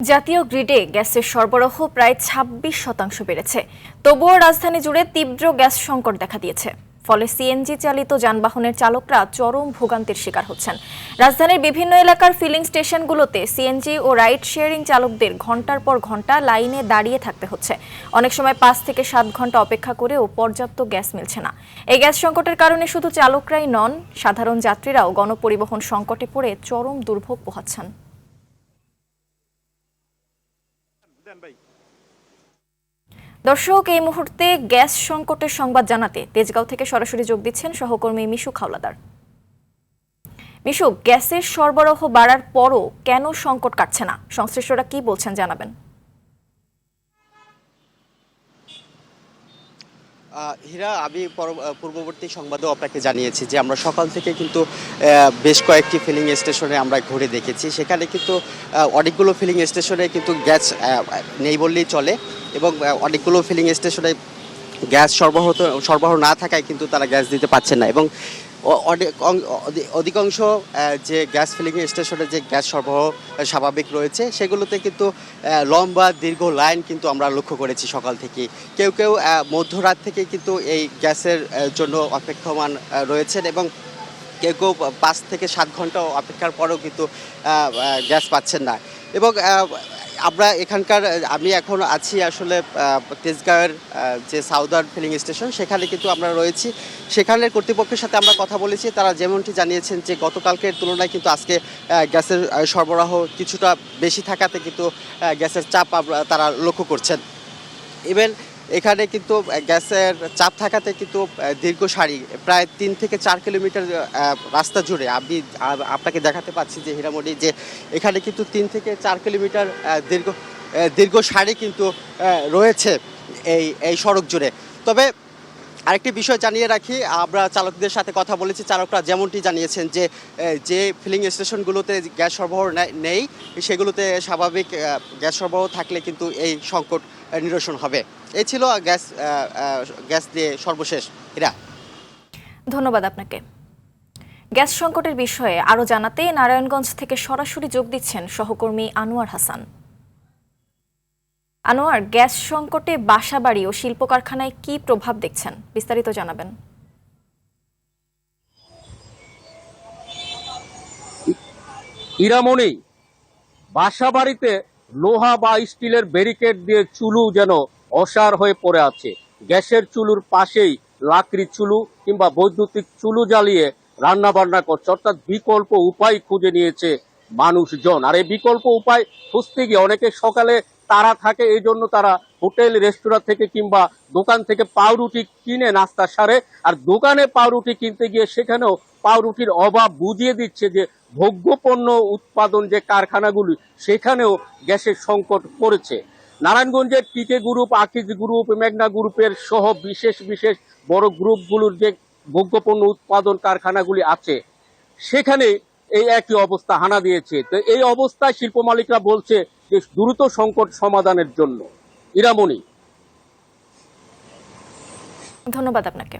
জাতীয় গ্রিডে গ্যাসের সরবরাহ প্রায় ২৬% বেড়েছে। তবুও রাজধানী জুড়ে তীব্র গ্যাস সংকট দেখা দিয়েছে। ফলে সিএনজি চালিত যানবাহনের চালকরা চরম ভোগান্তির শিকার হচ্ছেন। রাজধানীর বিভিন্ন এলাকার ফিলিং স্টেশনগুলোতে সিএনজি ও রাইড শেয়ারিং চালকদের ঘন্টার পর ঘন্টা লাইনে দাঁড়িয়ে থাকতে হচ্ছে। অনেক সময় ৫ থেকে ৭ ঘন্টা অপেক্ষা করেও পর্যাপ্ত গ্যাস মিলছে না। এই গ্যাস সংকটের কারণে শুধু চালকরাই নন, সাধারণ যাত্রীরাও গণপরিবহন সংকটে পড়ে চরম দুর্ভোগ পোহাচ্ছেন। দর্শক, এই মুহূর্তে গ্যাস সংকটের সংবাদ জানাতে তেজগাঁও থেকে সরাসরি যোগ দিচ্ছেন সহকর্মী মিশু খাওলাদার। মিশু, গ্যাসের সরবরাহ বাড়ার পরও কেন সংকট কাটছে না? সংশ্লিষ্টরা কি বলছেন জানাবেন। হীরা, আমি পূর্ববর্তী সংবাদেও আপনাকে জানিয়েছি যে আমরা সকাল থেকে কিন্তু বেশ কয়েকটি ফিলিং স্টেশনে আমরা ঘুরে দেখেছি। সেখানে কিন্তু অনেকগুলো ফিলিং স্টেশনে কিন্তু গ্যাস নেই বললেই চলে, এবং অনেকগুলো ফিলিং স্টেশনে গ্যাস সরবরাহ না থাকায় কিন্তু তারা গ্যাস দিতে পারছেন না। এবং অধিকাংশ যে গ্যাস ফিলিং স্টেশনে যে গ্যাস সরবরাহ স্বাভাবিক রয়েছে, সেগুলোতে কিন্তু লম্বা দীর্ঘ লাইন কিন্তু আমরা লক্ষ্য করেছি সকাল থেকে। কেউ কেউ মধ্যরাত থেকে কিন্তু এই গ্যাসের জন্য অপেক্ষমান রয়েছেন, এবং কেউ কেউ ৫ থেকে ৭ ঘন্টা অপেক্ষার পরেও কিন্তু গ্যাস পাচ্ছেন না। এবং আমরা আমি এখন আছি আসলে তেজগাঁওয়ের যে সাউদার্ন ফিলিং স্টেশন, সেখানে কিন্তু আমরা রয়েছি। সেখানের কর্তৃপক্ষের সাথে আমরা কথা বলেছি। তারা যেমনটি জানিয়েছেন যে গতকালকের তুলনায় কিন্তু আজকে গ্যাসের সরবরাহ কিছুটা বেশি থাকাতে কিন্তু গ্যাসের চাপ তারা লক্ষ্য করছেন। ইভেন এখানে কিন্তু গ্যাসের চাপ থাকাতে কিন্তু দীর্ঘ সারি প্রায় ৩ থেকে ৪ কিলোমিটার রাস্তা জুড়ে আপনাকে দেখাতে পাচ্ছি যে হীরামণি, যে এখানে কিন্তু ৩ থেকে ৪ কিলোমিটার দীর্ঘ সারি কিন্তু রয়েছে এই সড়ক জুড়ে। তবে আরেকটি বিষয় জানিয়ে রাখি, আমরা চালকদের সাথে কথা বলেছি। চালকরা যেমনটি জানিয়েছেন যে ফিলিং স্টেশনগুলোতে গ্যাস সরবরাহ নেই, সেগুলোতে স্বাভাবিক গ্যাস সরবরাহ থাকলে কিন্তু এই সংকট নিরসন হবে। এই ছিল গ্যাস দিয়ে সর্বশেষ। এরা ধন্যবাদ আপনাকে। গ্যাস সংকটের বিষয়ে আরও জানাতে নারায়ণগঞ্জ থেকে সরাসরি যোগ দিচ্ছেন সহকর্মী আনোয়ার হাসান। আনোয়ার, গ্যাস সংকটে বাসাবাড়ি ও শিল্প কারখানায় কি প্রভাব দেখছেন, বিস্তারিত জানাবেন। হীরামণি, বাসাবাড়িতে লোহা বা স্টিলের ব্যারিকেড দিয়ে চুলু যেন অসাড় হয়ে পড়ে আছে। গ্যাসের চুলুর পাশেই লাকড়ি চুলু কিংবা বৈদ্যুতিক চুলু জ্বালিয়ে রান্না বান্না করছে, অর্থাৎ বিকল্প উপায় খুঁজে নিয়েছে মানুষজন। আর এই বিকল্প উপায় খুঁজতে গিয়ে অনেকে সকালে তারা থাকে, এই জন্য তারা হোটেল রেস্তোরাঁ থেকে কিংবা দোকান থেকে পাউরুটি কিনে নাস্তা সারে। আর দোকানে পাউরুটি কিনতে গিয়ে সেখানেও পাউরুটির অভাব বুঝিয়ে দিচ্ছে যে ভোগ্যপণ্য উৎপাদন যে কারখানাগুলি, সেখানেও গ্যাসের সংকট পড়েছে। নারায়ণগঞ্জের টিকে গ্রুপ, আকিজ গ্রুপ, মেঘনা গ্রুপের সহ বিশেষ বিশেষ বড় গ্রুপগুলোর যে ভোগ্যপণ্য উৎপাদন কারখানাগুলি আছে, সেখানে এই একই অবস্থা হানা দিয়েছে। তো এই অবস্থায় শিল্প মালিকরা বলছে যে দ্রুত সংকট সমাধানের জন্য। হীরামণি, ধন্যবাদ আপনাকে।